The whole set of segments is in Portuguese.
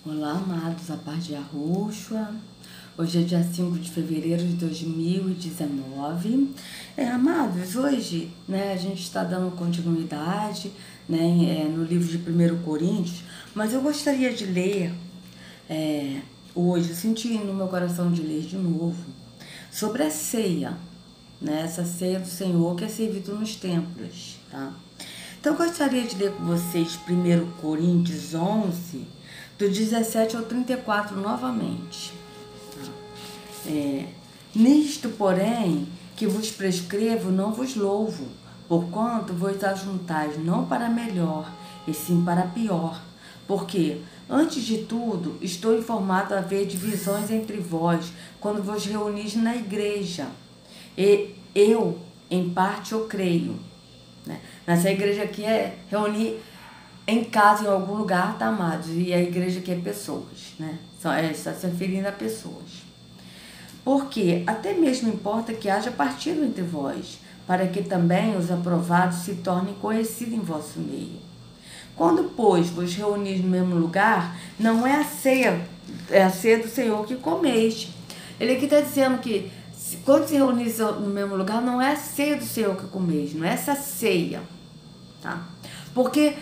Olá, amados, a paz de Yahushua. Hoje é dia 5 de fevereiro de 2019. Amados, hoje, a gente está dando continuidade, no livro de 1 Coríntios, mas eu gostaria de ler, hoje, eu senti no meu coração de ler de novo, sobre a ceia, essa ceia do Senhor que é servido nos templos, tá? Então, eu gostaria de ler com vocês 1 Coríntios 11, do 17 ao 34 novamente. Nisto, porém, que vos prescrevo, não vos louvo, porquanto vos ajuntais não para melhor, e sim para pior. Porque, antes de tudo, estou informado a haver divisões entre vós, quando vos reunis na igreja. E eu, em parte, eu creio. Nessa igreja aqui é reunir em casa, em algum lugar, tá, amados? E a igreja aqui é pessoas, está se referindo a pessoas. Porque até mesmo importa que haja partido entre vós, para que também os aprovados se tornem conhecidos em vosso meio. Quando, pois, vos reunis no mesmo lugar, não é a ceia do Senhor que comeis. Ele aqui está dizendo que quando se reunis no mesmo lugar, não é a ceia do Senhor que comeis, não é essa ceia, tá? Porque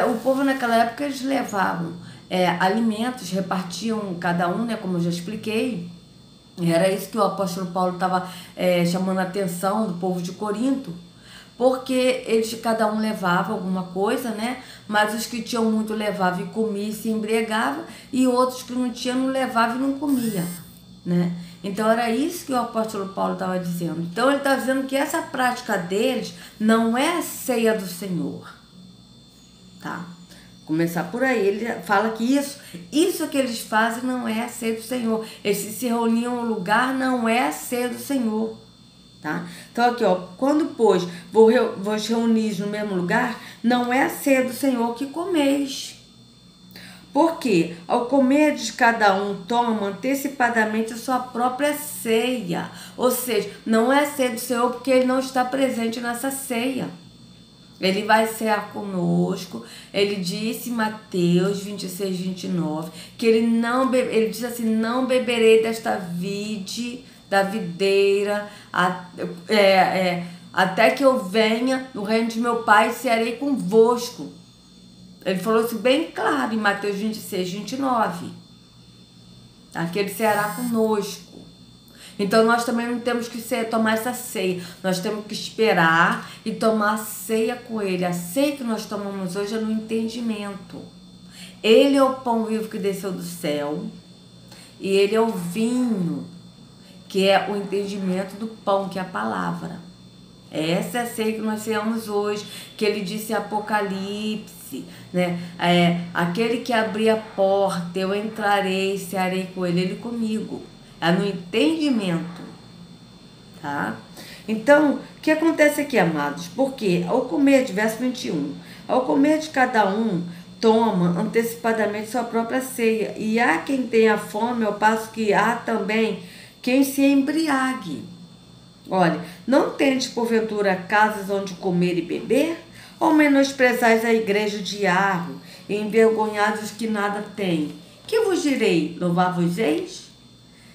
o povo naquela época, eles levavam alimentos, repartiam cada um, como eu já expliquei. Era isso que o apóstolo Paulo estava chamando a atenção do povo de Corinto, porque eles, cada um levava alguma coisa, mas os que tinham muito levavam e comia e se embriagava, e outros que não tinham não levavam e não comia, Então era isso que o apóstolo Paulo estava dizendo. Então ele está dizendo que essa prática deles não é a ceia do Senhor, tá? Começar por aí, ele fala que isso que eles fazem não é a ceia do Senhor. Eles se reuniam em um lugar, não é a ceia do Senhor, tá? Então aqui, quando, pois, vos reunis no mesmo lugar, não é a ceia do Senhor que comeis. Porque, ao comerdes, cada um toma antecipadamente a sua própria ceia. Ou seja, não é a ceia do Senhor porque ele não está presente nessa ceia. Ele vai cear conosco. Ele disse em Mateus 26, 29, que ele diz assim: não beberei desta vide, da videira, até que eu venha no reino de meu Pai e cearei convosco. Ele falou isso bem claro em Mateus 26, 29. Tá? Que ele ceará conosco. Então nós também não temos que tomar essa ceia. Nós temos que esperar e tomar a ceia com ele. A ceia que nós tomamos hoje é no entendimento. Ele é o pão vivo que desceu do céu. E ele é o vinho, que é o entendimento do pão, que é a palavra. Essa é a ceia que nós ceamos hoje, que ele disse em Apocalipse, aquele que abrir a porta, eu entrarei, cearei com ele comigo. É no entendimento, tá? Então, o que acontece aqui, amados? Porque ao comer, de verso 21, ao comer de cada um, toma antecipadamente sua própria ceia. E há quem tenha fome, ao passo que há também quem se embriague. Olha, não tendes porventura casas onde comer e beber? Ou menosprezais a igreja de Arro, e envergonhados os que nada têm? Que vos direi? Louvar-vos-eis?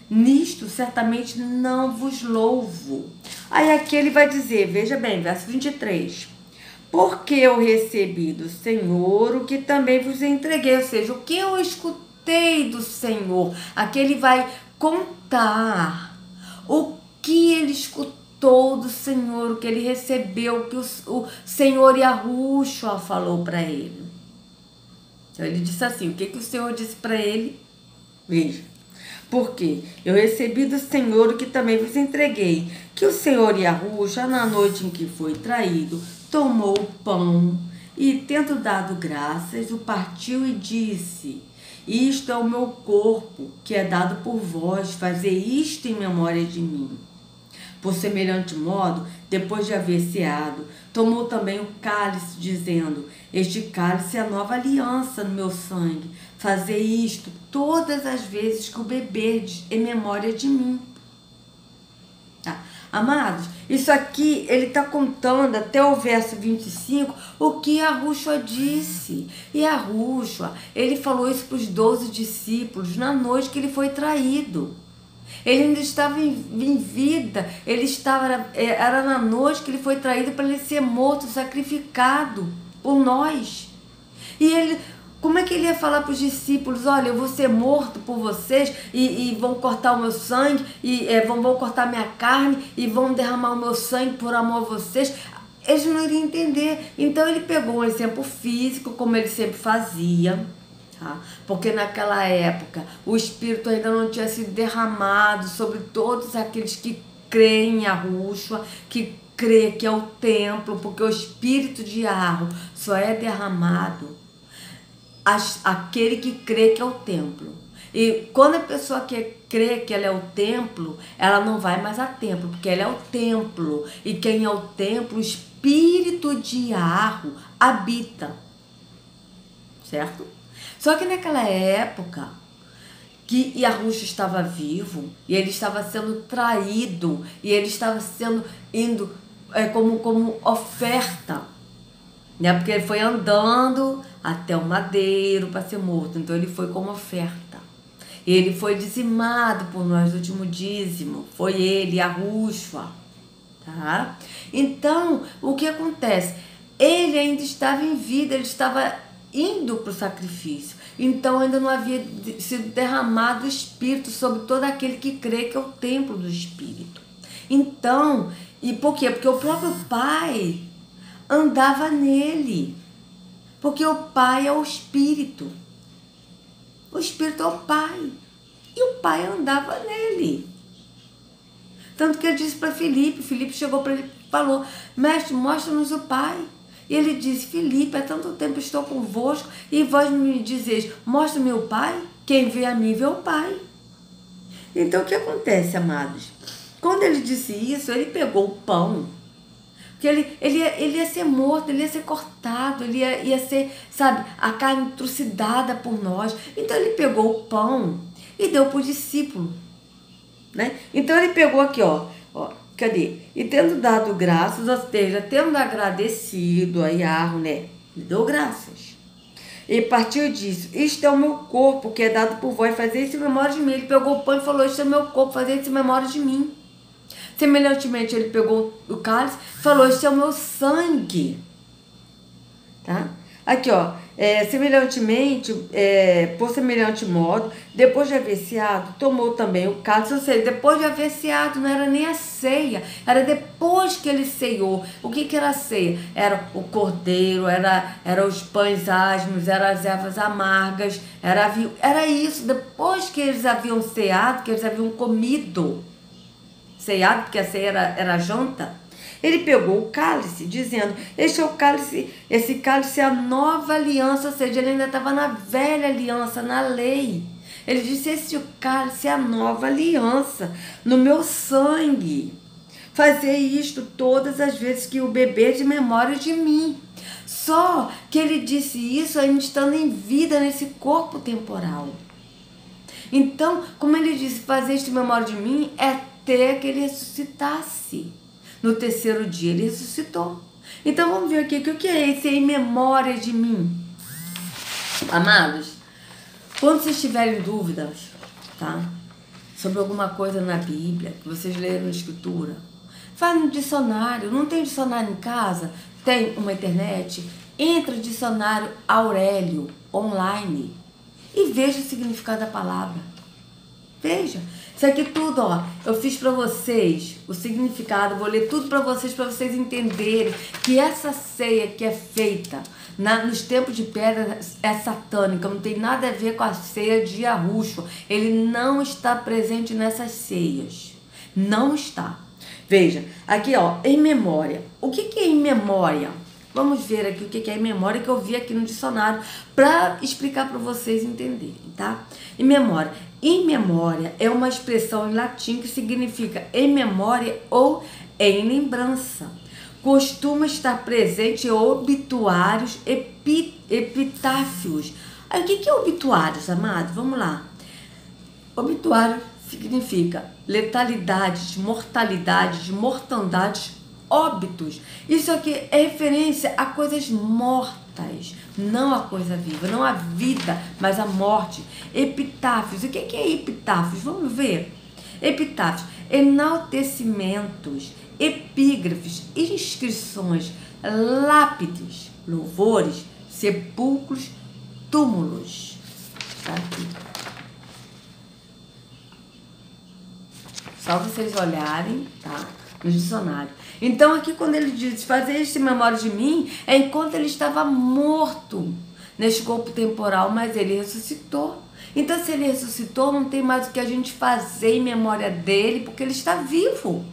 Nisto certamente não vos louvo. Aí aqui ele vai dizer, veja bem, verso 23. Porque eu recebi do Senhor o que também vos entreguei. Ou seja, o que eu escutei do Senhor. Aqui ele vai contar o que ele escutou do Senhor, o que ele recebeu, o que o Senhor Yahushua falou para ele. Então ele disse assim, o que o Senhor disse para ele? Veja. Porque eu recebi do Senhor o que também vos entreguei, que o Senhor Yahushua, na noite em que foi traído, tomou o pão e, tendo dado graças, o partiu e disse: isto é o meu corpo, que é dado por vós, fazer isto em memória de mim. Por semelhante modo, depois de haver ceado, tomou também o cálice, dizendo: este cálice é a nova aliança no meu sangue. Fazer isto todas as vezes que o beberdes em memória de mim. Tá? Amados, isso aqui, ele está contando até o verso 25 o que Yahushua disse. E Yahushua, ele falou isso para os 12 discípulos na noite que ele foi traído. Ele ainda estava em vida, ele estava, era na noite que ele foi traído para ele ser morto, sacrificado por nós. E ele, como é que ele ia falar para os discípulos, olha, eu vou ser morto por vocês e vão cortar o meu sangue, e vão cortar minha carne e vão derramar o meu sangue por amor a vocês? Eles não iriam entender. Então ele pegou um exemplo físico, como ele sempre fazia, tá? Porque naquela época o Espírito ainda não tinha sido derramado sobre todos aqueles que creem em Yahushua, que crê que é o templo, porque o Espírito de Yahweh só é derramado aquele que crê que é o templo. E quando a pessoa que crê que ela é o templo, ela não vai mais a templo, porque ela é o templo. E quem é o templo, o Espírito de Yahweh habita. Certo? Só que naquela época que Yahushua estava vivo, e ele estava sendo traído, e ele estava indo como oferta, né? Porque ele foi andando até o madeiro para ser morto, então ele foi como oferta. Ele foi dizimado por nós, o último dízimo, foi ele, Yahushua, tá? Então, o que acontece? Ele ainda estava em vida, ele estava indo para o sacrifício, então ainda não havia sido derramado o Espírito sobre todo aquele que crê que é o templo do Espírito. Então, e por quê? Porque o próprio Pai andava nele, porque o Pai é o Espírito. O Espírito é o Pai. E o Pai andava nele. Tanto que ele disse para Filipe. Filipe chegou para ele e falou: mestre, mostra-nos o Pai. E ele disse: Filipe, há tanto tempo estou convosco e vós me dizeis: mostra-me o Pai. Quem vê a mim vê o Pai. Então o que acontece, amados? Quando ele disse isso, ele pegou o pão. Porque ele ia ser morto, ele ia ser cortado, ele ia ser, sabe, a carne trucidada por nós. Então ele pegou o pão e deu para o discípulo, né? Então ele pegou aqui, ó, cadê? E tendo dado graças, ou seja, tendo agradecido a Yahweh, né? Ele deu graças. E partiu disso: isto é o meu corpo que é dado por vós, fazer isso em memória de mim. Ele pegou o pão e falou: isto é o meu corpo, fazer isso em memória de mim. Semelhantemente, ele pegou o cálice e falou: este é o meu sangue. Tá? Aqui, ó. Semelhantemente, por semelhante modo, depois de haver ceado, tomou também o cálice. Ou seja, depois de haver ceado, não era nem a ceia, era depois que ele ceiou. O que era a ceia? Era o cordeiro, era os pães asmos, eram as ervas amargas, era isso. Depois que eles haviam ceado, que eles haviam comido, ceiado, porque a ceia era a janta, ele pegou o cálice, dizendo: este é o cálice, esse cálice é a nova aliança. Ou seja, ele ainda estava na velha aliança, na lei. Ele disse: esse cálice é a nova aliança, no meu sangue. Fazei isto todas as vezes que o beber, de memória de mim. Só que ele disse isso ainda estando em vida nesse corpo temporal. Então, como ele disse, fazer isto em memória de mim, até que ele ressuscitasse. No terceiro dia ele ressuscitou. Então vamos ver aqui o que é esse em memória de mim. Amados, quando vocês tiverem dúvidas, tá, sobre alguma coisa na Bíblia, que vocês leram na Escritura, vai no dicionário. Não tem dicionário em casa? Tem uma internet? Entra no dicionário Aurélio online e veja o significado da palavra. Veja. Isso aqui tudo, ó, eu fiz para vocês o significado, vou ler tudo para vocês entenderem que essa ceia que é feita nos tempos de pedra é satânica, não tem nada a ver com a ceia de Yahushua. Ele não está presente nessas ceias, não está. Veja, aqui, ó, em memória. O que é em memória? Vamos ver aqui o que é em memória, que eu vi aqui no dicionário para explicar para vocês entenderem, tá? Em memória. Em memória é uma expressão em latim que significa em memória ou em lembrança. Costuma estar presente em obituários, epitáfios. Aí, o que é obituários, amados? Vamos lá. Obituário significa letalidades, mortalidades, mortandades, óbitos. Isso aqui é referência a coisas mortas, não a coisa viva, não a vida, mas a morte. Epitáfios. O que é epitáfios? Vamos ver. Epitáfios, enaltecimentos, epígrafes, inscrições, lápides, louvores, sepulcros, túmulos. Tá aqui. Só vocês olharem, tá? No dicionário. Então aqui quando ele diz fazer este memória de mim, é enquanto ele estava morto neste corpo temporal, mas ele ressuscitou. Então se ele ressuscitou, não tem mais o que a gente fazer em memória dele, porque ele está vivo.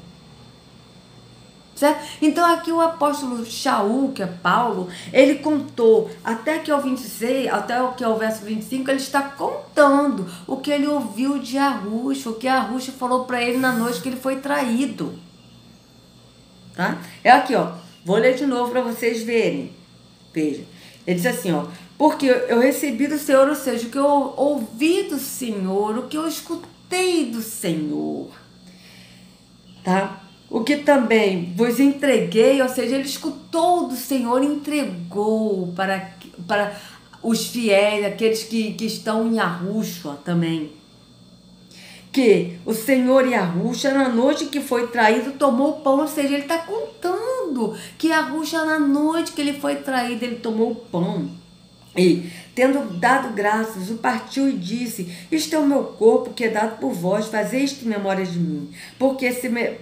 Certo? Então aqui o apóstolo Shaul, que é Paulo, ele contou, até que ao 26, até que ao verso 25, ele está contando o que ele ouviu de Arruxa, o que Arruxa falou para ele na noite que ele foi traído. Tá? É aqui, ó. Vou ler de novo para vocês verem. Veja. Ele diz assim, ó. Porque eu recebi do Senhor, ou seja, o que eu ouvi do Senhor, o que eu escutei do Senhor. Tá? O que também vos entreguei, ou seja, ele escutou do Senhor e entregou para os fiéis, aqueles que estão em Arruxa também. Que o Senhor e Arruxa, na noite que foi traído, tomou o pão. Ou seja, ele está contando que Arruxa, na noite que ele foi traído, ele tomou o pão. E, tendo dado graças, o partiu e disse: este é o meu corpo que é dado por vós, fazei isto em memória de mim. Porque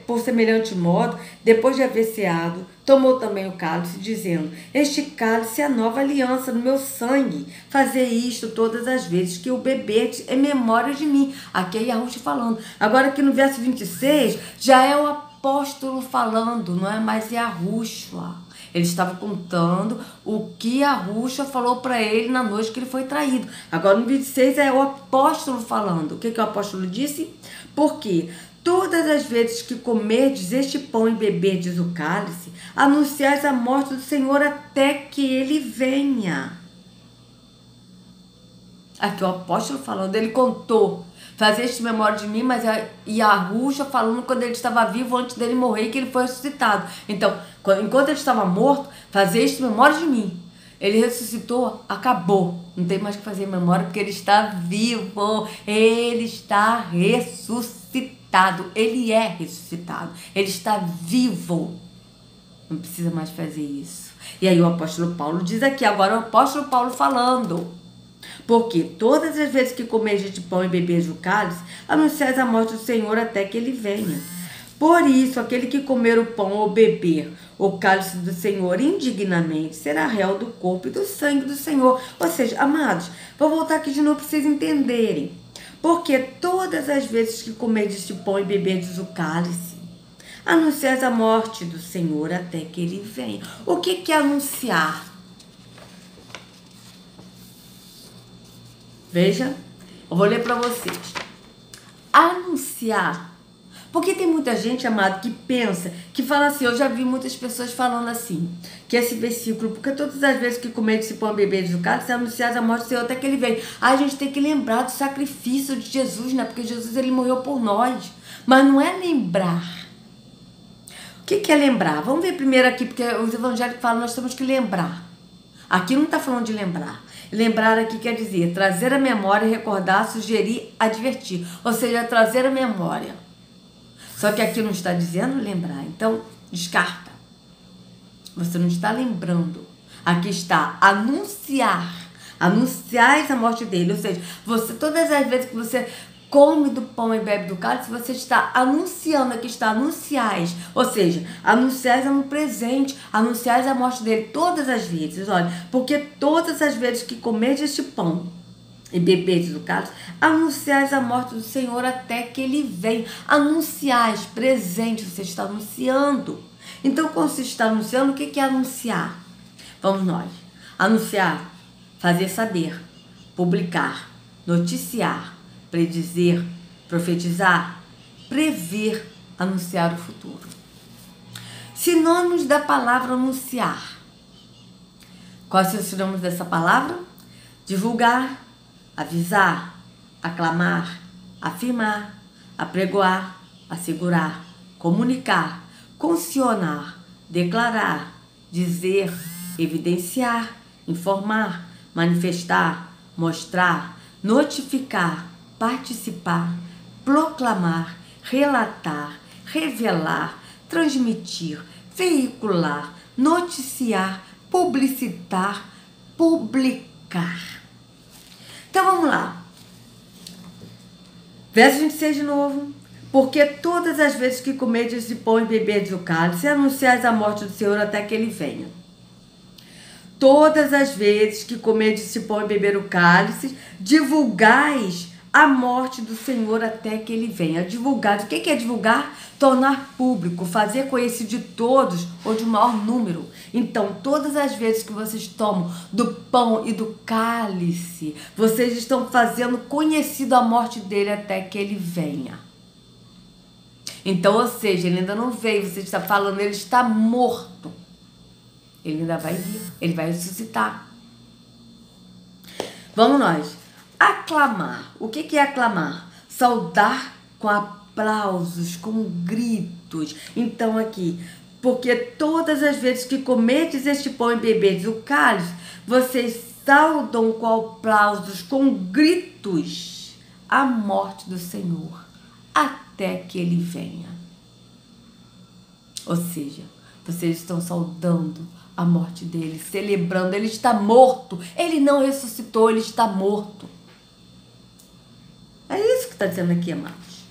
por semelhante modo, depois de haver ceado, tomou também o cálice, dizendo: este cálice é a nova aliança no meu sangue. Fazei isto todas as vezes que o beberdes em memória de mim. Aqui é Arruxa falando. Agora aqui no verso 26, já é o apóstolo falando, não é mais Arruxa. Ele estava contando o que Arruxa falou para ele na noite que ele foi traído. Agora no 26 é o apóstolo falando. O que o apóstolo disse? Porque todas as vezes que comerdes este pão e beberdes o cálice, anunciais a morte do Senhor até que ele venha. Aqui o apóstolo falando, ele contou. Fazer este memória de mim, mas e Arruxa falando quando ele estava vivo, antes dele morrer, que ele foi ressuscitado. Então, enquanto ele estava morto, fazer este memória de mim. Ele ressuscitou, acabou. Não tem mais que fazer memória, porque ele está vivo. Ele está ressuscitado. Ele é ressuscitado. Ele está vivo. Não precisa mais fazer isso. E aí o apóstolo Paulo diz aqui, agora o apóstolo Paulo falando. Porque todas as vezes que comerdes de pão e beberes o cálice, anunciais a morte do Senhor até que ele venha. Por isso, aquele que comer o pão ou beber o cálice do Senhor indignamente será réu do corpo e do sangue do Senhor. Ou seja, amados, vou voltar aqui de novo para vocês entenderem. Porque todas as vezes que comerdes de pão e beberdes o cálice, anunciais a morte do Senhor até que ele venha. O que é anunciar? Veja, eu vou ler para vocês. Anunciar. Porque tem muita gente, amado, que pensa, que fala assim, eu já vi muitas pessoas falando assim, que esse versículo, porque todas as vezes que comerdes esse pão e beberdes o cálice, anunciais a morte do Senhor até que ele vem. A gente tem que lembrar do sacrifício de Jesus, né? Porque Jesus, ele morreu por nós. Mas não é lembrar. O que é lembrar? Vamos ver primeiro aqui, porque os evangélicos falam, nós temos que lembrar. Aqui não está falando de lembrar. Lembrar aqui quer dizer trazer a memória, recordar, sugerir, advertir. Ou seja, trazer a memória. Só que aqui não está dizendo lembrar. Então, descarta. Você não está lembrando. Aqui está anunciar. Anunciais a morte dele. Ou seja, você, todas as vezes que você come do pão e bebe do cálice, você está anunciando, aqui está anunciais, ou seja, anunciais é um presente, anunciais a morte dele todas as vezes, olha, porque todas as vezes que comerdes este pão e beberdes do cálice, anunciais a morte do Senhor até que ele venha. Anunciais, presente, você está anunciando. Então, quando você está anunciando, o que é anunciar? Vamos nós. Anunciar, fazer saber, publicar, noticiar, predizer, profetizar, prever, anunciar o futuro. Sinônimos da palavra anunciar. Quais são os sinônimos dessa palavra? Divulgar, avisar, aclamar, afirmar, apregoar, assegurar, comunicar, condicionar, declarar, dizer, evidenciar, informar, manifestar, mostrar, notificar, participar, proclamar, relatar, revelar, transmitir, veicular, noticiar, publicitar, publicar. Então vamos lá. Verso 26 de novo. Porque todas as vezes que comedes de pão e bebedes o cálice, anunciais a morte do Senhor até que ele venha. Todas as vezes que comedes de pão e beber o cálice, divulgais a morte do Senhor até que ele venha. Divulgar. O que é divulgar? Tornar público, fazer conhecido de todos ou de maior número. Então, todas as vezes que vocês tomam do pão e do cálice, vocês estão fazendo conhecido a morte dele até que ele venha. Então, ou seja, ele ainda não veio, você está falando, ele está morto. Ele ainda vai vir, ele vai ressuscitar. Vamos nós. Aclamar. O que é aclamar? Saudar com aplausos, com gritos. Então aqui, porque todas as vezes que comedes este pão e bebedes o cálice, vocês saudam com aplausos, com gritos, a morte do Senhor, até que ele venha. Ou seja, vocês estão saudando a morte dele, celebrando. Ele está morto, ele não ressuscitou, ele está morto. É isso que está dizendo aqui, amados.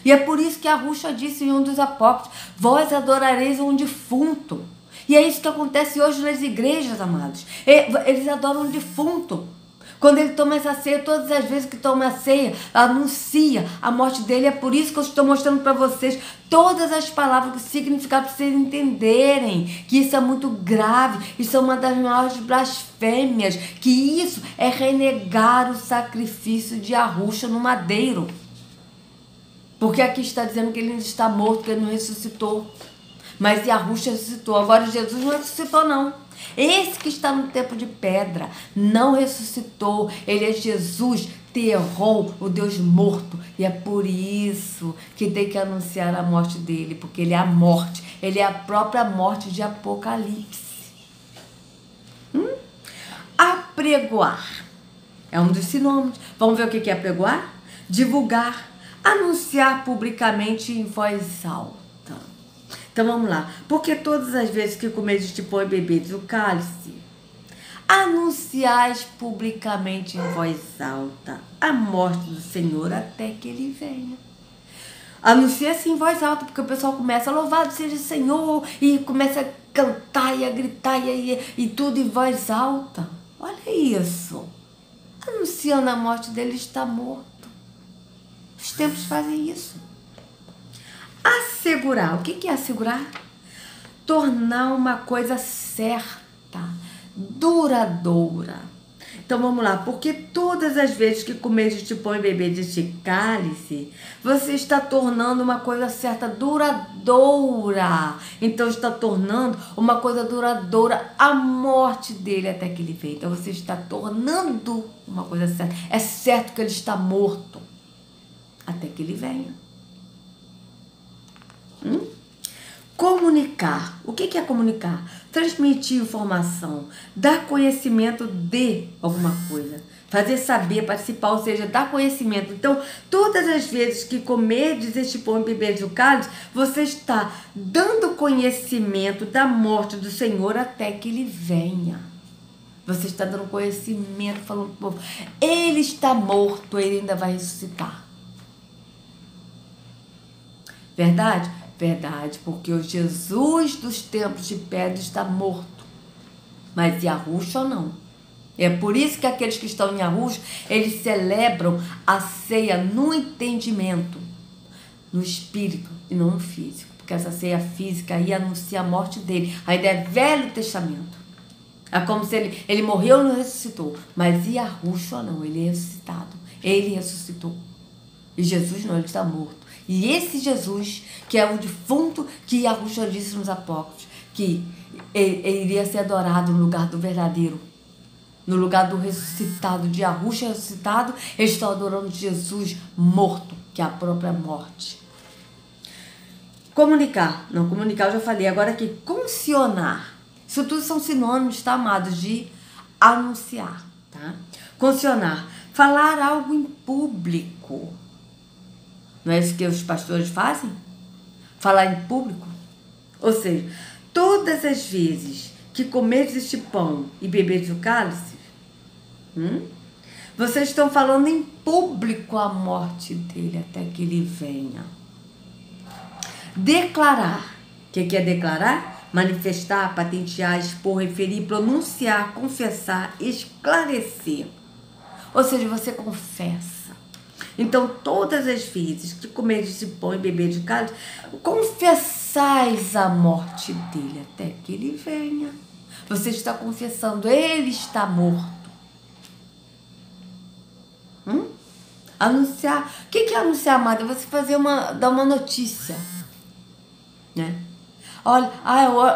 E é por isso que a Ruxa disse em um dos apócrifos: vós adorareis um defunto. E é isso que acontece hoje nas igrejas, amados. Eles adoram um defunto. Quando ele toma essa ceia, todas as vezes que toma a ceia, anuncia a morte dele. É por isso que eu estou mostrando para vocês todas as palavras, o significado, para vocês entenderem que isso é muito grave. Isso é uma das maiores blasfêmias, que isso é renegar o sacrifício de Yahushua no madeiro. Porque aqui está dizendo que ele ainda está morto, que ele não ressuscitou. Mas Yahushua ressuscitou. Agora Jesus não ressuscitou, não. Esse que está no templo de pedra não ressuscitou. Ele é Jesus, terror, o Deus morto. E é por isso que tem que anunciar a morte dele, porque ele é a morte. Ele é a própria morte de Apocalipse. Apregoar é um dos sinônimos. Vamos ver o que é apregoar? Divulgar, anunciar publicamente em voz alta. Então vamos lá. Porque todas as vezes que comedes de pão e bebedes o cálice, anunciais publicamente em voz alta a morte do Senhor até que ele venha. Anuncia assim em voz alta, porque o pessoal começa: louvado seja o Senhor, e começa a cantar e a gritar e tudo em voz alta. Olha isso. Anunciando a morte dele, está morto. Os templos fazem isso. Assegurar. O que é assegurar? Tornar uma coisa certa, duradoura. Então vamos lá. Porque todas as vezes que comedes de pão e bebedes este cálice, você está tornando uma coisa certa, duradoura. Então está tornando uma coisa duradoura a morte dele até que ele venha. Então você está tornando uma coisa certa. É certo que ele está morto até que ele venha. Comunicar. O que é comunicar? Transmitir informação, dar conhecimento de alguma coisa, fazer saber, participar, ou seja, dar conhecimento. Então, todas as vezes que comedes este pão e bebedes o cálice, você está dando conhecimento da morte do Senhor até que ele venha. Você está dando conhecimento, falando para o povo: ele está morto, ele ainda vai ressuscitar. Verdade? Verdade, porque o Jesus dos templos de pedra está morto, mas Yahushua não. É por isso que aqueles que estão em Yahushua, eles celebram a ceia no entendimento, no espírito e não no físico, porque essa ceia física aí anuncia a morte dele. Ainda é Velho Testamento. É como se ele morreu e não ressuscitou, mas Yahushua não, ele é ressuscitado, ele ressuscitou. E Jesus não, ele está morto. E esse Jesus, que é o defunto que Yahushua disse nos apócrifos, que ele iria ser adorado no lugar do verdadeiro, no lugar do ressuscitado, de Yahushua ressuscitado, eles estão adorando Jesus morto. que é a própria morte. Comunicar. Não, comunicar eu já falei. Agora aqui, concionar. Isso tudo são sinônimos, tá, amados? De anunciar, tá? Concionar. Falar algo em público. Não é isso que os pastores fazem? Falar em público? Ou seja, todas as vezes que comeres este pão e beberes o cálice, vocês estão falando em público a morte dele até que ele venha. Declarar. O que é declarar? Manifestar, patentear, expor, referir, pronunciar, confessar, esclarecer. Ou seja, você confessa. Então, todas as vezes que comeres esse pão e beberes o cálice, confessais a morte dele até que ele venha. Você está confessando, ele está morto. Anunciar. O que é anunciar, amada? É você dar uma notícia, né? Olha,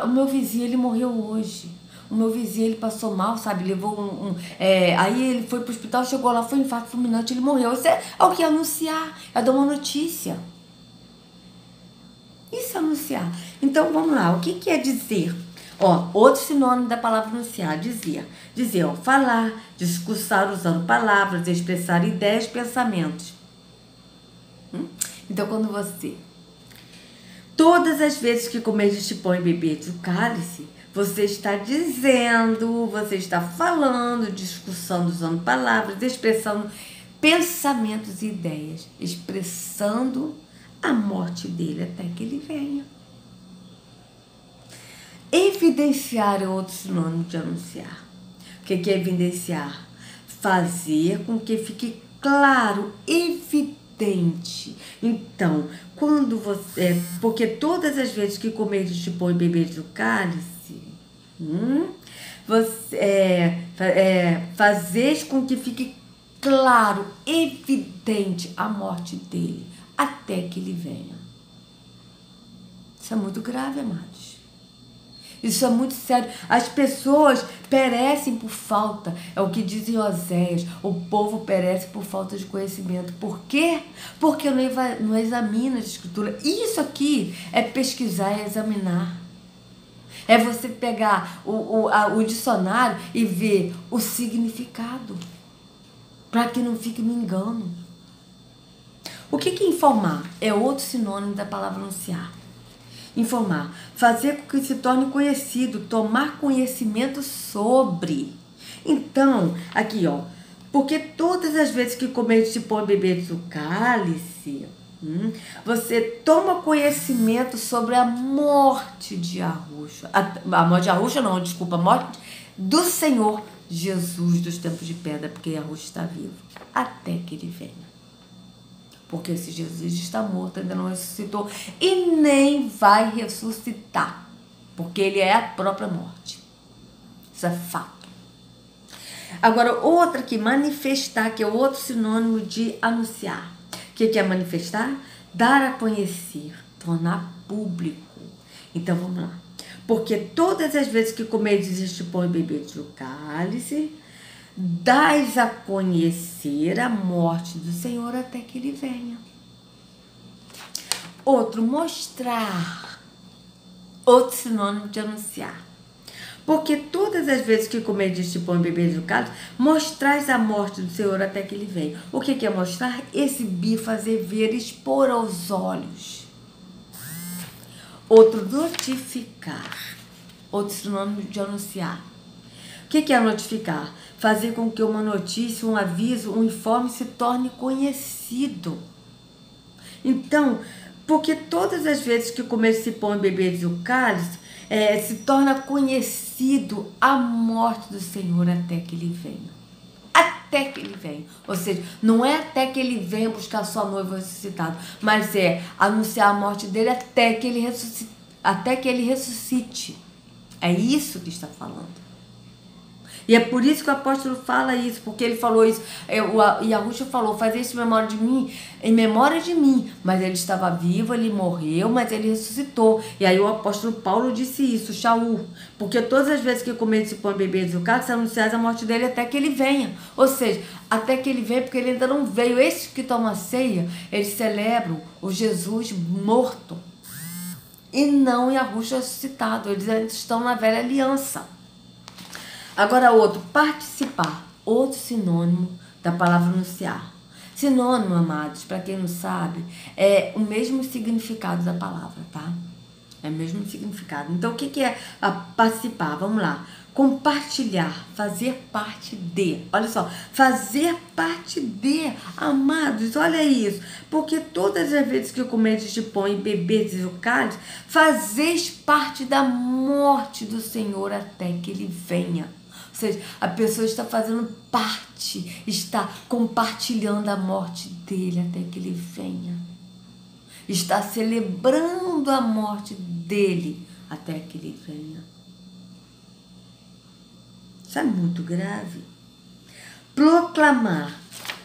o meu vizinho, ele morreu hoje. O meu vizinho, ele passou mal, sabe? Levou aí ele foi pro hospital, chegou lá, foi um infarto fulminante, ele morreu. Isso é o que? Anunciar. É dar uma notícia. Isso é anunciar. Então, vamos lá. O que é dizer? Outro sinônimo da palavra anunciar, dizer, falar, discursar usando palavras, expressar ideias, pensamentos. Então, quando você, todas as vezes que comer este pão e beber do cálice, você está dizendo, você está falando, discursando usando palavras, expressando pensamentos e ideias, expressando a morte dele até que ele venha. Evidenciar é outro sinônimo de anunciar. O que é evidenciar? Fazer com que fique claro, evidente. Então, quando você... porque todas as vezes que comeres este pão e beberes do cálice, você fazeis com que fique claro, evidente a morte dele, até que ele venha. Isso é muito grave, amados. Isso é muito sério. As pessoas perecem por falta. É o que diz em Oséias. O povo perece por falta de conhecimento. Por quê? Porque não examina a escritura. Isso aqui é pesquisar e examinar. É você pegar o dicionário e ver o significado. Para que não fique no engano. O que é informar? É outro sinônimo da palavra anunciar. Informar, fazer com que se torne conhecido, tomar conhecimento sobre. Então, aqui, porque todas as vezes que comer este pão e beber do cálice, você toma conhecimento sobre a morte de Arrucha. A morte de Arrucha não, desculpa, a morte do Senhor Jesus dos tempos de pedra, porque Arrucha está vivo, até que ele venha. Porque esse Jesus está morto, ainda não ressuscitou e nem vai ressuscitar, porque ele é a própria morte. Isso é fato. Agora, outra aqui, manifestar, que é outro sinônimo de anunciar. O que é manifestar? Dar a conhecer, tornar público. Então, vamos lá. Porque todas as vezes que comeres este pão e beberes do cálice, dás a conhecer a morte do Senhor até que ele venha. Outro, mostrar. Outro sinônimo de anunciar. Porque todas as vezes que comeres este pão e beberes do cálice, mostrais a morte do Senhor até que ele venha. O que é mostrar? Exibir, fazer ver, expor aos olhos. Outro, notificar. Outro sinônimo de anunciar. O que é notificar? Fazer com que uma notícia, um aviso, um informe se torne conhecido. Então, porque todas as vezes que comer esse pão e beber do cálice, se torna conhecido a morte do Senhor até que ele venha. Até que ele venha. Ou seja, não é até que ele venha buscar sua noiva ressuscitada, mas é anunciar a morte dele até que ele ressuscite. É isso que está falando. E é por isso que o apóstolo fala isso, porque ele falou isso, e Yahushua falou, faz isso em memória de mim, mas ele estava vivo, ele morreu, mas ele ressuscitou. E aí o apóstolo Paulo disse isso, Shaul, porque todas as vezes que comer esse pão e beber esse cálice, anunciais a morte dele até que ele venha. Ou seja, até que ele venha, porque ele ainda não veio. Esses que tomam a ceia, eles celebram o Jesus morto, e não Yahushua ressuscitado, eles estão na velha aliança. Agora outro, participar, outro sinônimo da palavra anunciar. Sinônimo, amados, para quem não sabe, é o mesmo significado da palavra, tá? É o mesmo significado. Então, o que é participar? Vamos lá. Compartilhar, fazer parte de. Olha só, fazer parte de, amados, olha isso. Porque todas as vezes que comedes este pão e bebedes o cálice, fazeis parte da morte do Senhor até que ele venha. Ou seja, a pessoa está fazendo parte, está compartilhando a morte dele até que ele venha. Está celebrando a morte dele até que ele venha. Isso é muito grave. Proclamar.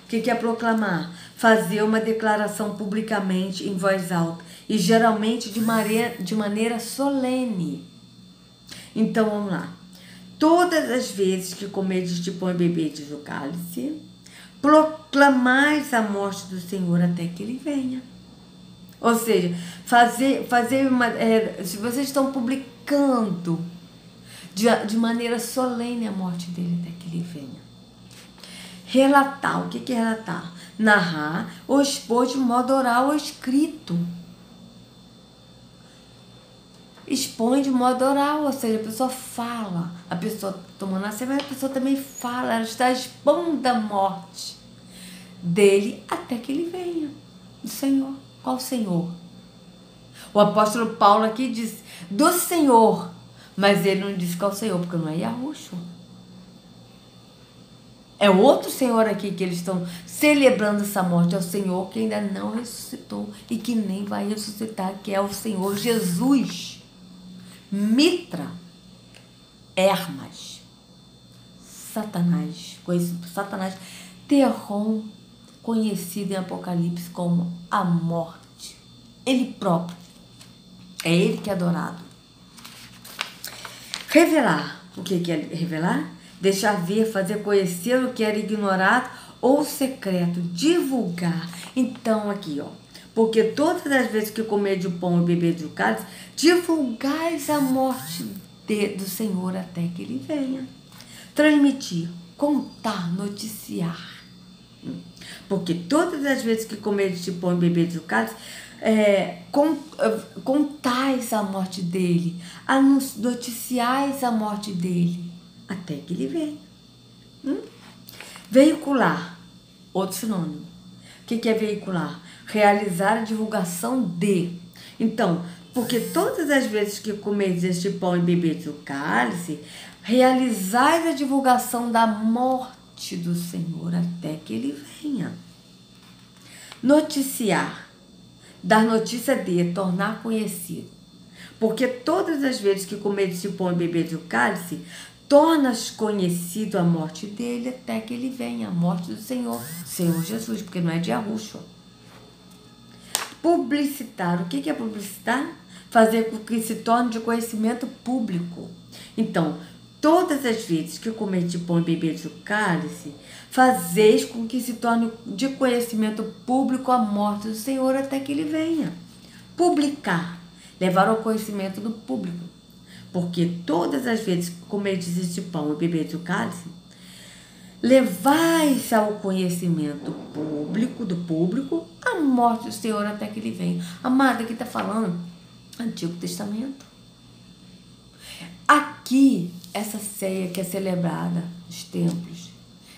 O que é proclamar? Fazer uma declaração publicamente em voz alta e geralmente de maneira solene. Então, vamos lá. Todas as vezes que comedes de pão e bebedes o cálice, proclamais a morte do Senhor até que ele venha. Ou seja, se vocês estão publicando de maneira solene a morte dele até que ele venha. Relatar, o que é relatar? Narrar ou expor de modo oral ou escrito. Expõe de modo oral, ou seja, a pessoa fala, a pessoa tomando a ceia, mas a pessoa também fala, ela está expondo a morte dele até que ele venha, do Senhor. Qual Senhor? O apóstolo Paulo aqui diz do Senhor, mas ele não disse qual Senhor, porque não é Yahushua. É outro Senhor aqui que eles estão celebrando essa morte, é o Senhor que ainda não ressuscitou e que nem vai ressuscitar, que é o Senhor Jesus. Mitra, Hermas, Satanás, conhecido por Satanás, Terron, conhecido em Apocalipse como a morte. Ele próprio, é ele que é adorado. Revelar, o que é revelar? Deixar ver, fazer conhecer o que era ignorado ou secreto, divulgar. Então aqui, ó. Porque todas as vezes que comerdes o pão e beberdes o cálice, divulgais a morte do Senhor até que ele venha. Transmitir, contar, noticiar. Porque todas as vezes que comerdes o pão e beberdes o cálice, contais a morte dele, noticiais a morte dele até que ele venha. Veicular, outro sinônimo. O que é veicular? Realizar a divulgação de. Então, porque todas as vezes que comedes este pão e bebedes o cálice, realizais a divulgação da morte do Senhor até que ele venha. Noticiar, dar notícia de, tornar conhecido. Porque todas as vezes que comedes este pão e bebedes o cálice, tornas conhecido a morte dele até que ele venha, a morte do Senhor Jesus, porque não é de Yahushua. Publicitar, o que é publicitar? Fazer com que se torne de conhecimento público. Então, todas as vezes que comedes pão e bebedes o cálice, fazeis com que se torne de conhecimento público a morte do Senhor até que ele venha. Publicar, levar ao conhecimento do público. Porque todas as vezes que comedes este pão e bebedes o cálice, levais ao conhecimento do público, a morte do Senhor até que ele venha. Amada, aqui está falando Antigo Testamento. Aqui, essa ceia que é celebrada nos templos,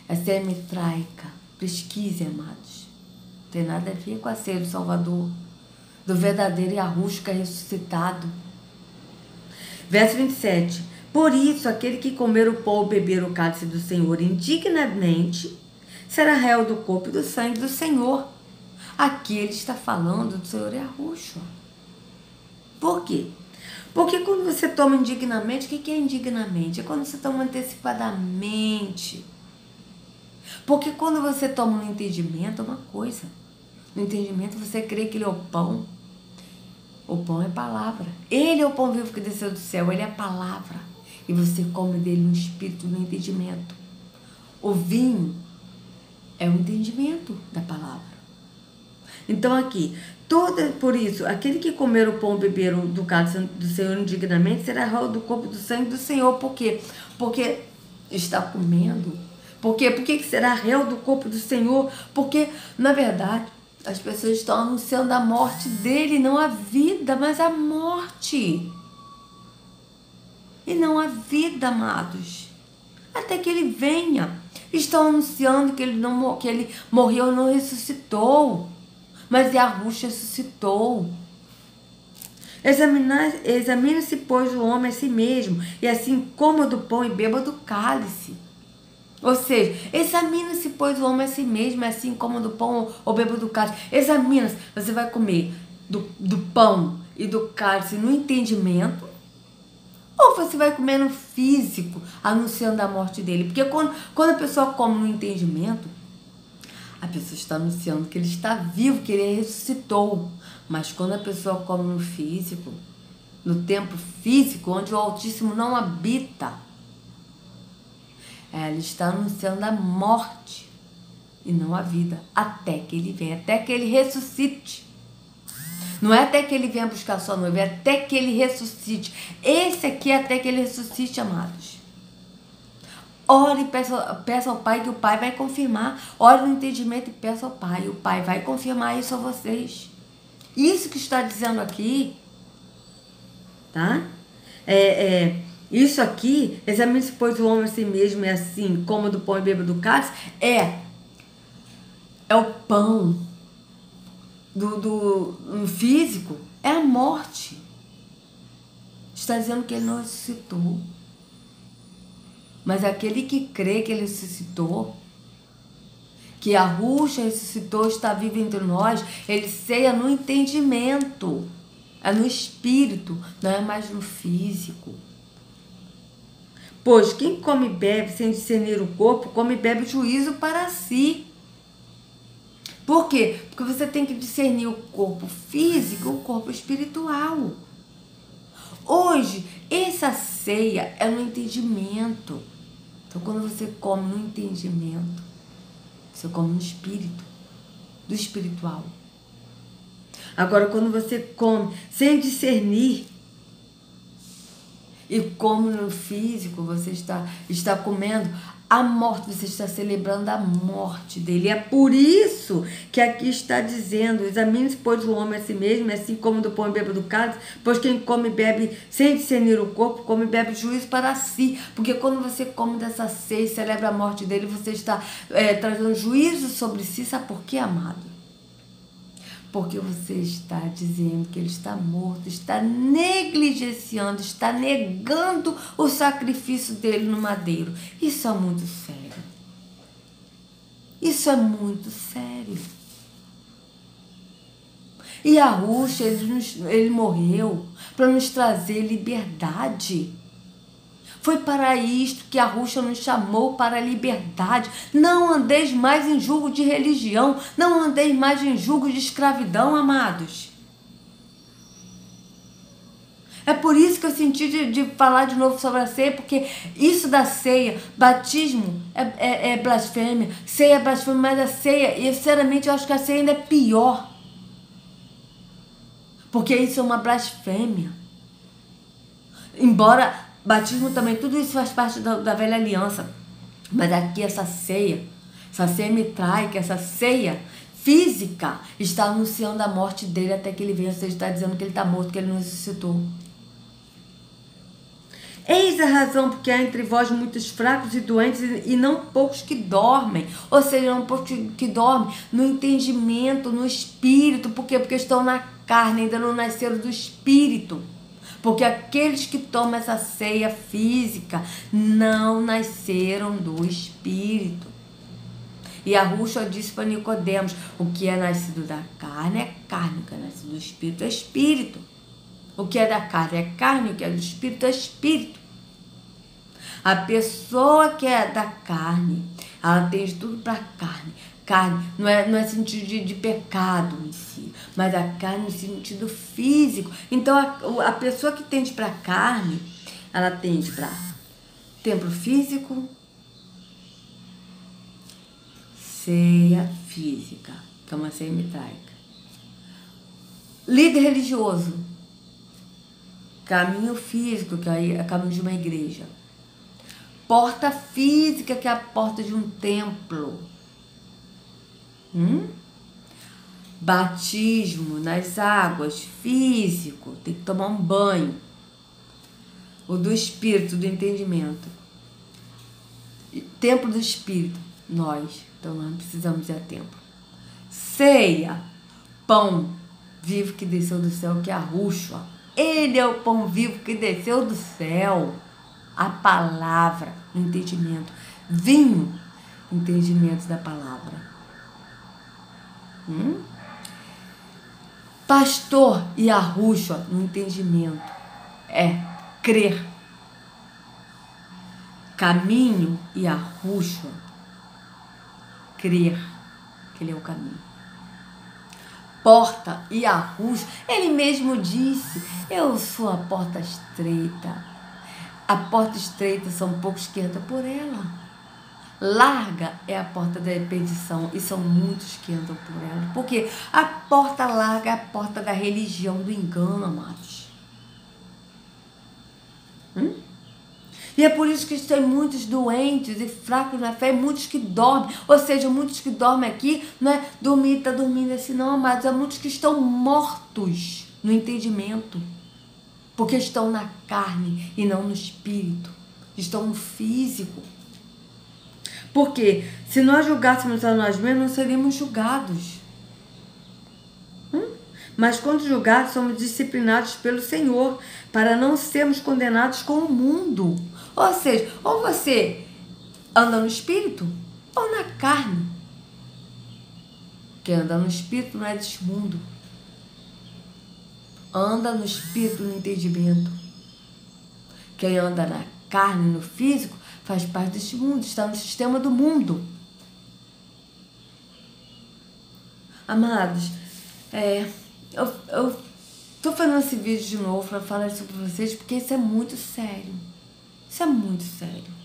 a ceia mitraica, pesquise, amados. Não tem nada a ver com a ceia do Salvador, do verdadeiro Yahushua ressuscitado. Verso 27. Por isso, aquele que comer o pão ou beber o cálice do Senhor indignamente, será réu do corpo e do sangue do Senhor. Aqui ele está falando do Senhor Yahushua. Por quê? Porque quando você toma indignamente, o que é indignamente? É quando você toma antecipadamente. Porque quando você toma no entendimento, é uma coisa. No entendimento, você crê que ele é o pão. O pão é palavra. Ele é o pão vivo que desceu do céu. Ele é a palavra. E você come dele no espírito, no entendimento. O vinho é o entendimento da palavra. Então aqui, por isso, aquele que comer o pão e beber do cálice do Senhor indignamente será réu do corpo do sangue do Senhor. Por quê? Porque está comendo. Por quê? Por que será réu do corpo do Senhor? Porque, na verdade, as pessoas estão anunciando a morte dele, não a vida, mas a morte. E não a vida, amados. Até que ele venha. Estão anunciando que ele morreu e não ressuscitou. Mas Yahushua ressuscitou. Examine-se, pois, o homem a si mesmo, e assim coma do pão e beba do cálice. Ou seja, examina-se, pois, o homem a si mesmo, e assim coma do pão ou beba do cálice. Examina-se. Você vai comer do pão e do cálice no entendimento, ou você vai comer no físico, anunciando a morte dele? Porque quando a pessoa come no entendimento, a pessoa está anunciando que ele está vivo, que ele ressuscitou. Mas quando a pessoa come no físico, no tempo físico, onde o Altíssimo não habita, ela está anunciando a morte e não a vida, até que ele venha, até que ele ressuscite. Não é até que ele venha buscar sua noiva, é até que ele ressuscite. Esse aqui é até que ele ressuscite, amados. Ore e peça ao Pai, que o Pai vai confirmar. Ore no entendimento e peça ao Pai. O Pai vai confirmar isso a vocês. Isso que está dizendo aqui, tá? Isso aqui, examine-se, pois, o homem a si mesmo, é assim, coma do pão e beba do cálice, é o pão do físico, é a morte. Está dizendo que ele não ressuscitou. Mas aquele que crê que ele ressuscitou, que Yahushua ressuscitou, está vivo entre nós, ele ceia no entendimento, é no espírito, não é mais no físico. Pois quem come e bebe sem discernir o corpo, come e bebe juízo para si. Por quê? Porque você tem que discernir o corpo físico e o corpo espiritual. Hoje, essa ceia é no entendimento. Então, quando você come no entendimento, você come no espírito, do espiritual. Agora, quando você come sem discernir e come no físico, você está comendo a morte, você está celebrando a morte dele. É por isso que aqui está dizendo: examine-se, pois, o homem a si mesmo, assim como do pão e bebe do cálice, pois quem come e bebe sem discernir o corpo, come e bebe juízo para si. Porque quando você come dessa ceia e celebra a morte dele, você está trazendo juízo sobre si. Sabe por quê, amado? Porque você está dizendo que ele está morto, está negligenciando, está negando o sacrifício dele no madeiro. Isso é muito sério. Isso é muito sério. E Yahushua, ele morreu para nos trazer liberdade. Foi para isto que Yahushua nos chamou, para a liberdade. Não andeis mais em julgo de religião. Não andeis mais em julgo de escravidão, amados. É por isso que eu senti de falar de novo sobre a ceia, porque isso da ceia, batismo é blasfêmia, ceia é blasfêmia, mas a ceia, e sinceramente eu acho que a ceia ainda é pior. Porque isso é uma blasfêmia. Embora batismo também, tudo isso faz parte da velha aliança. Mas aqui essa ceia mitraica, essa ceia física, está anunciando a morte dele até que ele venha. Você está dizendo que ele está morto, que ele não ressuscitou. Eis a razão porque há entre vós muitos fracos e doentes e não poucos que dormem. Ou seja, não poucos que dormem no entendimento, no espírito. Por quê? Porque estão na carne, ainda não nasceram do espírito. Porque aqueles que tomam essa ceia física não nasceram do espírito. E Yahushua disse para Nicodemos: o que é nascido da carne é carne, o que é nascido do espírito é espírito. O que é da carne é carne, o que é do espírito é espírito. A pessoa que é da carne, ela tem tudo para carne. Carne não é sentido de pecado em si, mas a carne no sentido físico. Então a pessoa que tende para carne, ela tende para templo físico, ceia física, que é uma ceia mitraica. Líder religioso, caminho físico, que é o caminho de uma igreja. Porta física, que é a porta de um templo. Batismo nas águas, físico, tem que tomar um banho. O do espírito, do entendimento. Templo do espírito, nós. Então nós não precisamos ir a templo. Ceia, pão vivo que desceu do céu, que é a Rúshua. Ele é o pão vivo que desceu do céu. A palavra, o entendimento. Vinho, entendimento da palavra. Pastor e a Rúshua, no entendimento, é crer. Caminho e a Rúshua, crer que ele é o caminho. Porta e a Rúshua, ele mesmo disse, eu sou a porta estreita. A porta estreita são poucos que entram por ela. Larga é a porta da perdição e são muitos que entram por ela. Porque a porta larga é a porta da religião, do engano, amados. E é por isso que tem muitos doentes e fracos na fé, muitos que dormem. Ou seja, muitos que dormem aqui, não é dormir, tá dormindo assim, não, amados. Há muitos que estão mortos no entendimento. Porque estão na carne e não no espírito. Estão no físico. Porque se nós julgássemos a nós mesmos, não seríamos julgados. Mas quando julgados, somos disciplinados pelo Senhor, para não sermos condenados com o mundo. Ou seja, ou você anda no espírito, ou na carne. Quem anda no espírito não é deste mundo. Anda no espírito, no entendimento. Quem anda na carne, no físico, faz parte deste mundo, está no sistema do mundo. Amados, eu estou fazendo esse vídeo de novo para falar isso para vocês, porque isso é muito sério. Isso é muito sério.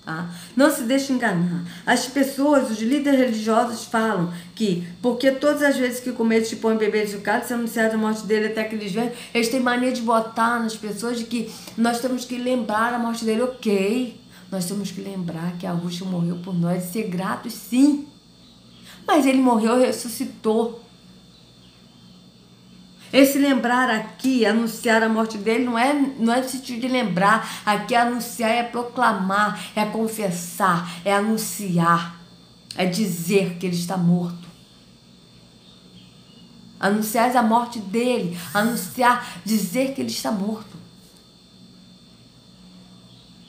Tá? Não se deixe enganar. As pessoas, os líderes religiosos falam que, porque todas as vezes que cometem de pão e beber de cálice, se anunciar a morte dele até que eles venham, eles têm mania de botar nas pessoas de que nós temos que lembrar a morte dele. Ok, nós temos que lembrar que a Rúshua morreu por nós e ser gratos, sim. Mas ele morreu e ressuscitou. Esse lembrar aqui, anunciar a morte dele, não é no sentido de lembrar. Aqui anunciar é proclamar, é confessar, é anunciar, é dizer que ele está morto. Anunciar a morte dele, anunciar, dizer que ele está morto.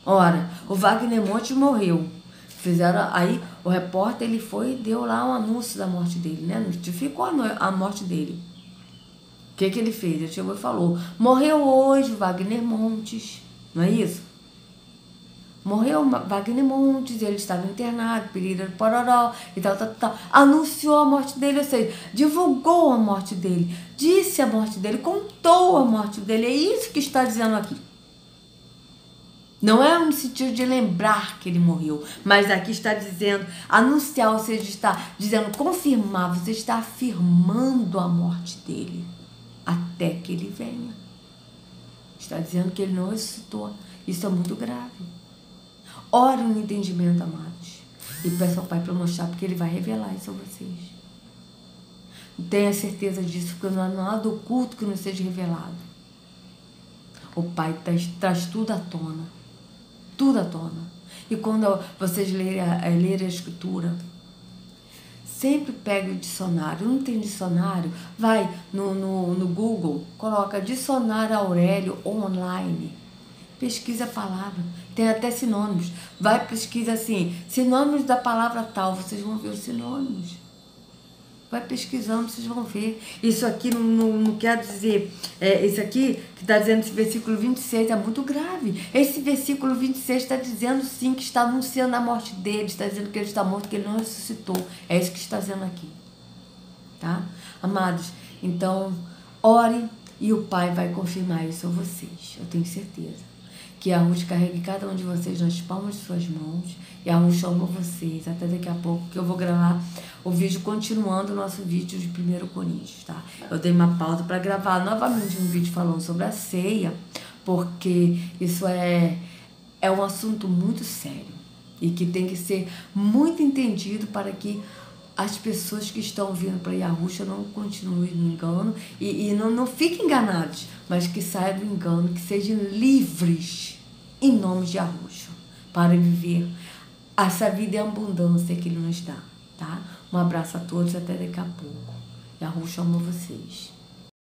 Ora, o Wagner Montes morreu. Fizeram aí, o repórter ele foi e deu lá um anúncio da morte dele, né? Notificou a morte dele. O que ele fez? Ele chegou e falou, morreu hoje Wagner Montes, não é isso? Morreu Wagner Montes, ele estava internado, pirira, pororó, e tal. Anunciou a morte dele, ou seja, divulgou a morte dele, disse a morte dele, contou a morte dele, é isso que está dizendo aqui. Não é no sentido de lembrar que ele morreu, mas aqui está dizendo, anunciar, ou seja, está dizendo, confirmar, você está afirmando a morte dele. Até que ele venha. Está dizendo que ele não ressuscitou. Isso é muito grave. Ore no entendimento, amados. E peça ao Pai para mostrar, porque ele vai revelar isso a vocês. Tenha certeza disso, porque não há nada oculto que não seja revelado. O Pai traz tudo à tona. Tudo à tona. E quando vocês lerem a Escritura, sempre pegue o dicionário. Não tem dicionário? Vai no Google, coloca dicionário Aurélio online. Pesquisa a palavra. Tem até sinônimos. Vai, pesquisa assim, sinônimos da palavra tal. Vocês vão ver os sinônimos. Vai pesquisando, vocês vão ver. Isso aqui não quer dizer... Isso aqui que está dizendo esse versículo 26 é muito grave. Esse versículo 26 está dizendo sim que está anunciando a morte dele. Está dizendo que ele está morto, que ele não ressuscitou. É isso que está dizendo aqui. Tá? Amados, então, ore e o Pai vai confirmar isso a vocês. Eu tenho certeza. Que a Ruth carregue cada um de vocês nas palmas de suas mãos. E a Ruth chama vocês. Até daqui a pouco que eu vou gravar o vídeo continuando o nosso vídeo de 1 Coríntios, tá? Eu dei uma pausa para gravar novamente um vídeo falando sobre a ceia. Porque isso é um assunto muito sério. E que tem que ser muito entendido para que as pessoas que estão vindo para Yahusha não continuem no engano e não fiquem enganados, mas que saiam do engano, que sejam livres em nome de Yahusha, para viver essa vida em abundância que Ele nos dá, tá? Um abraço a todos, até daqui a pouco. Yahusha ama vocês.